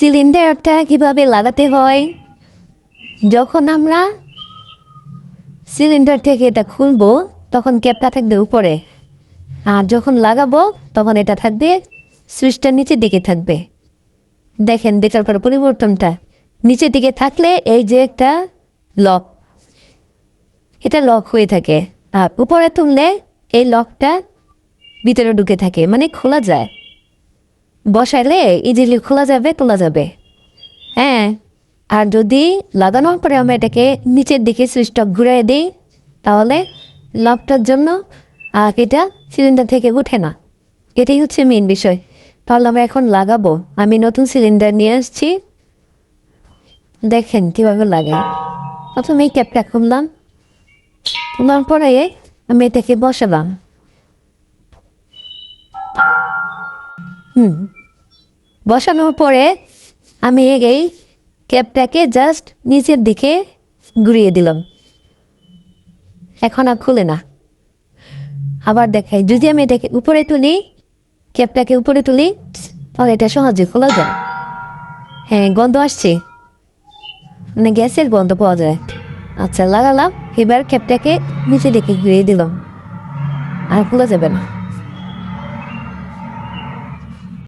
সিলিন্ডারটা কিভাবে লাগাতে হয়, যখন আমরা সিলিন্ডার থেকে এটা খুলবো তখন ক্যাপটা থাকবে উপরে, আর যখন লাগাবো তখন এটা থাকবে সুইচটা নিচের দিকে থাকবে। দেখেন দেখার পর পরিবর্তনটা, নিচের দিকে থাকলে এই যে একটা লক, এটা লক হয়ে থাকে, আর উপরে তুললে এই লকটা ভিতরে ঢুকে থাকে, মানে খোলা যায়, বসাইলে ইজিলি খোলা যাবে, তোলা যাবে। হ্যাঁ, আর যদি লাগানোর পরে আমরা এটাকে নিচের দিকে সুইচটা ঘুরিয়ে দিই তাহলে লকটার জন্য এটা সিলিন্ডার থেকে উঠে না। এটাই হচ্ছে মেন বিষয়। তাহলে আমরা এখন লাগাবো। আমি নতুন সিলিন্ডার নিয়ে আসছি, দেখেন কীভাবে লাগাই। প্রথমে এই ক্যাপটা খুললাম, খোলার পরে আমি এটাকে বসালাম। বসানোর পরে আমি এই ক্যাপটাকে জাস্ট নিচের দিকে ঘুরিয়ে দিলাম, এখন আর খুলে না। আবার দেখাই, যদি আমি এটাকে উপরে তুলি, ক্যাপটাকে উপরে তুলি, তাহলে এটা সহজে খোলা যায়। হ্যাঁ, গন্ধ আসছে, মানে গ্যাসের গন্ধ পাওয়া যায়। আচ্ছা, লাগালাম। এবার ক্যাপটাকে নিচে দিকে ঘুরিয়ে দিলাম, আর খোলা যাবে না।